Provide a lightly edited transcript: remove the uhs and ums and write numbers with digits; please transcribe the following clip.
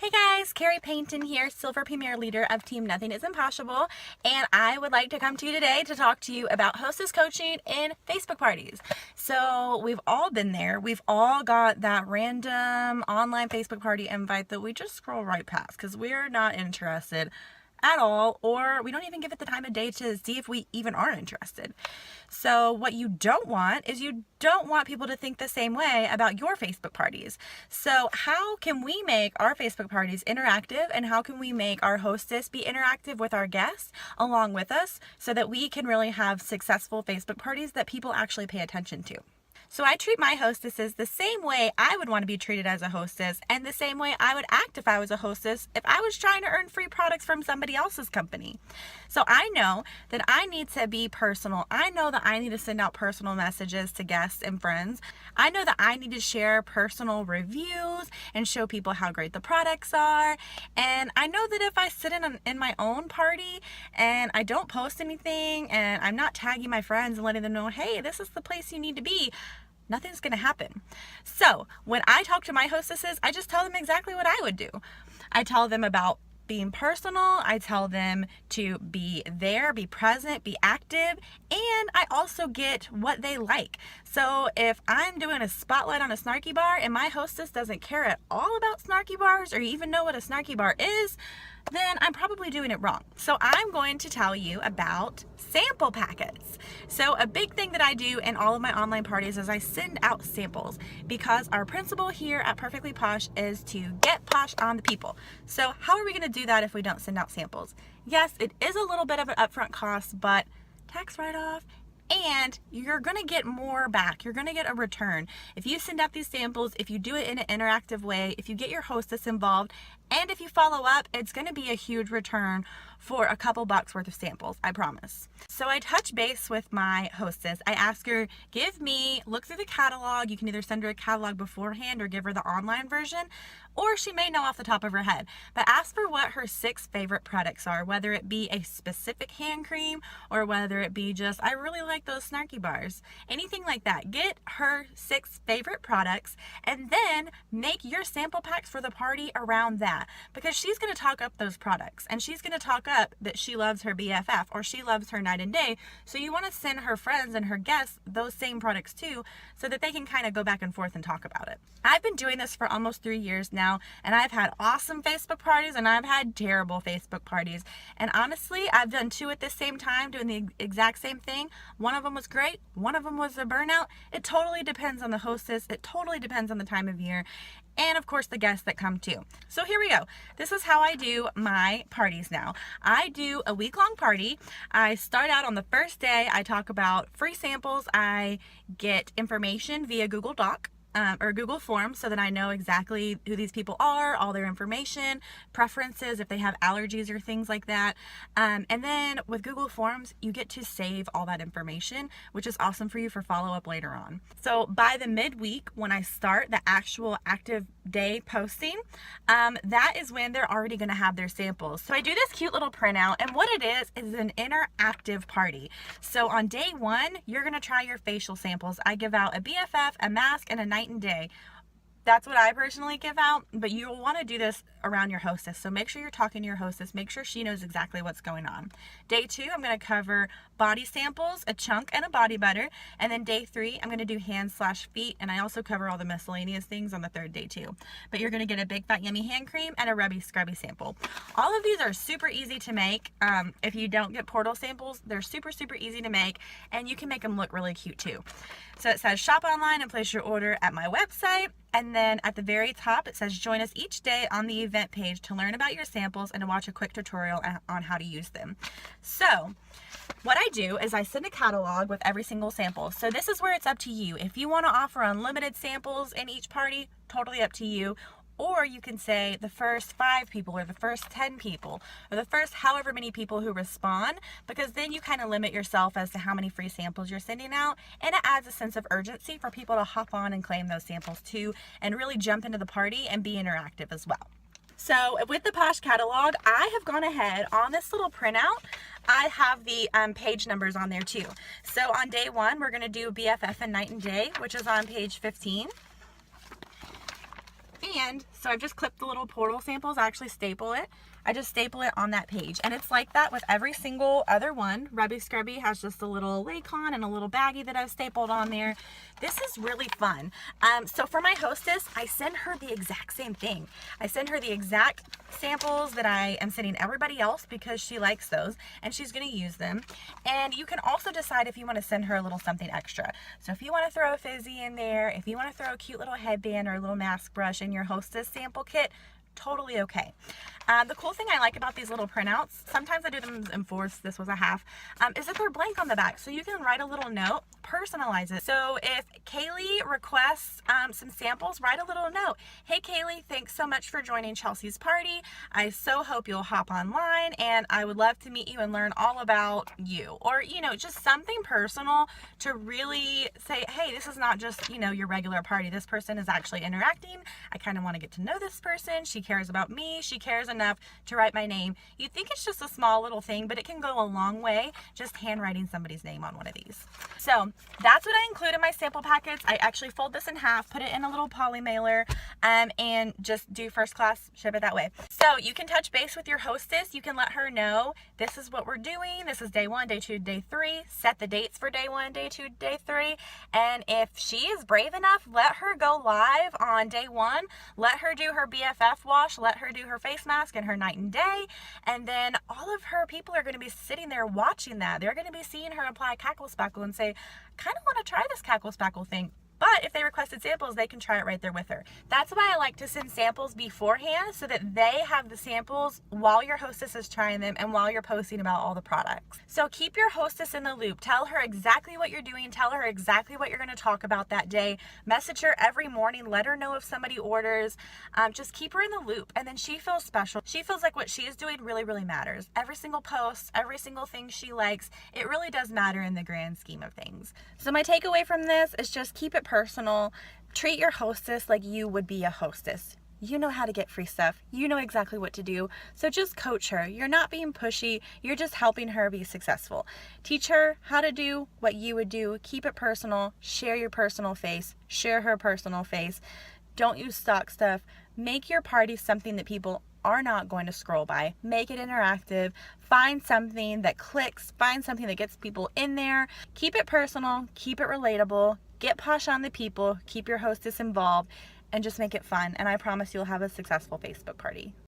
Hey guys, Carrie Paynton here, Silver Premier Leader of Team Nothing is Impossible, and I would like to come to you today to talk to you about hostess coaching in Facebook parties. So we've all been there. We've all got that random online Facebook party invite that we just scroll right past because we're not interested at all, or we don't even give it the time of day to see if we even are interested. So what you don't want is you don't want people to think the same way about your Facebook parties. So how can we make our Facebook parties interactive, and how can we make our hostess be interactive with our guests along with us so that we can really have successful Facebook parties that people actually pay attention to? So I treat my hostesses the same way I would want to be treated as a hostess, and the same way I would act if I was a hostess if I was trying to earn free products from somebody else's company. So I know that I need to be personal. I know that I need to send out personal messages to guests and friends. I know that I need to share personal reviews and show people how great the products are. And I know that if I sit in my own party and I don't post anything and I'm not tagging my friends and letting them know, hey, this is the place you need to be, nothing's going to happen. So when I talk to my hostesses, I just tell them exactly what I would do. I tell them about being personal. I tell them to be there, be present, be active, and I also get what they like. So if I'm doing a spotlight on a snarky bar and my hostess doesn't care at all about snarky bars or even know what a snarky bar is, then I'm probably doing it wrong. So I'm going to tell you about sample packets. So a big thing that I do in all of my online parties is I send out samples, because our principle here at Perfectly Posh is to get posh on the people. So how are we going to do that if we don't send out samples? Yes, it is a little bit of an upfront cost, but tax write-off, and you're going to get more back. You're going to get a return. If you send out these samples, if you do it in an interactive way, if you get your hostess involved, and if you follow up, it's going to be a huge return for a couple bucks worth of samples, I promise. So I touch base with my hostess. I ask her, look through the catalog. You can either send her a catalog beforehand or give her the online version, or she may know off the top of her head. But ask her what her 6 favorite products are, whether it be a specific hand cream or whether it be just, I really like those snarky bars. Anything like that. Get her 6 favorite products and then make your sample packs for the party around that, because she's going to talk up those products and she's going to talk up that she loves her BFF or she loves her night and day. So you want to send her friends and her guests those same products too, so that they can kind of go back and forth and talk about it. I've been doing this for almost 3 years now, and I've had awesome Facebook parties and I've had terrible Facebook parties. And honestly, I've done 2 at the same time doing the exact same thing. One of them was great. One of them was a burnout. It totally depends on the hostess. It totally depends on the time of year. And of course the guests that come too. So here we go. This is how I do my parties now. I do a week-long party. I start out on the first day. I talk about free samples. I get information via Google Doc. Or Google Forms, so that I know exactly who these people are, all their information, preferences, if they have allergies or things like that. And then with Google Forms, you get to save all that information, which is awesome for you for follow-up later on. So by the midweek, when I start the actual active day posting, that is when they're already going to have their samples. So I do this cute little printout, and what it is an interactive party. So on day 1, you're going to try your facial samples. I give out a BFF, a mask, and a night and day. That's what I personally give out, but you'll want to do this around your hostess. So make sure you're talking to your hostess. Make sure she knows exactly what's going on. Day 2, I'm going to cover body samples, a chunk, and a body butter. And then day 3, I'm going to do hands/feet. And I also cover all the miscellaneous things on the 3rd day too. But you're going to get a big fat yummy hand cream and a rubby scrubby sample. All of these are super easy to make. If you don't get portal samples, they're super easy to make, and you can make them look really cute too. So it says shop online and place your order at my website. And then at the very top, it says join us each day on the event page to learn about your samples and to watch a quick tutorial on how to use them. So what I do is I send a catalog with every single sample. So this is where it's up to you. If you want to offer unlimited samples in each party, totally up to you. Or you can say the first 5 people or the first 10 people or the first however many people who respond, because then you kind of limit yourself as to how many free samples you're sending out, and it adds a sense of urgency for people to hop on and claim those samples too and really jump into the party and be interactive as well. So with the Posh catalog, I have gone ahead on this little printout. I have the page numbers on there too. So on day 1, we're going to do BFF and Night and Day, which is on page 15. And So I've just clipped the little portal samples. I actually staple it. I just staple it on that page. And it's like that with every single other one. Rubby Scrubby has just a little Laycon and a little baggie that I've stapled on there. This is really fun. So for my hostess, I send her the exact same thing. I send her the exact samples that I am sending everybody else because she likes those and she's going to use them. And you can also decide if you want to send her a little something extra. So if you want to throw a fizzy in there, if you want to throw a cute little headband or a little mask brush in your hostess sample kit, totally okay. The cool thing I like about these little printouts, sometimes I do them in fourths, this was a half, is that they're blank on the back. So you can write a little note, personalize it. So if Kaylee requests some samples, write a little note. Hey Kaylee, thanks so much for joining Chelsea's party. I so hope you'll hop online and I would love to meet you and learn all about you. Or, you know, just something personal to really say, hey, this is not just, you know, your regular party. This person is actually interacting. I kind of want to get to know this person. She cares about me. She cares enough to write my name. You think it's just a small little thing, but it can go a long way just handwriting somebody's name on one of these. So that's what I include in my sample packets. I actually fold this in half, put it in a little poly mailer, and just do first class, ship it that way. So you can touch base with your hostess. You can let her know this is what we're doing. This is day 1, day 2, day 3. Set the dates for day 1, day 2, day 3. And if she is brave enough, let her go live on day 1. Let her do her BFF wash. Let her do her face mask and her night and day. And then all of her people are going to be sitting there watching that. They're going to be seeing her apply Cackle Spackle and say, kind of want to try this Cackle Spackle thing. But if they requested samples, they can try it right there with her. That's why I like to send samples beforehand so that they have the samples while your hostess is trying them and while you're posting about all the products. So keep your hostess in the loop. Tell her exactly what you're doing. Tell her exactly what you're going to talk about that day. Message her every morning. Let her know if somebody orders. Just keep her in the loop. And then she feels special. She feels like what she is doing really, really matters. Every single post, every single thing she likes, it really does matter in the grand scheme of things. So my takeaway from this is just keep it personal. Treat your hostess like you would be a hostess. You know how to get free stuff. You know exactly what to do. So just coach her. You're not being pushy. You're just helping her be successful. Teach her how to do what you would do. Keep it personal. Share your personal face. Share her personal face. Don't use stock stuff. Make your party something that people are not going to scroll by. Make it interactive. Find something that clicks. Find something that gets people in there. Keep it personal. Keep it relatable. Get posh on the people. Keep your hostess involved. And just make it fun. And I promise you'll have a successful Facebook party.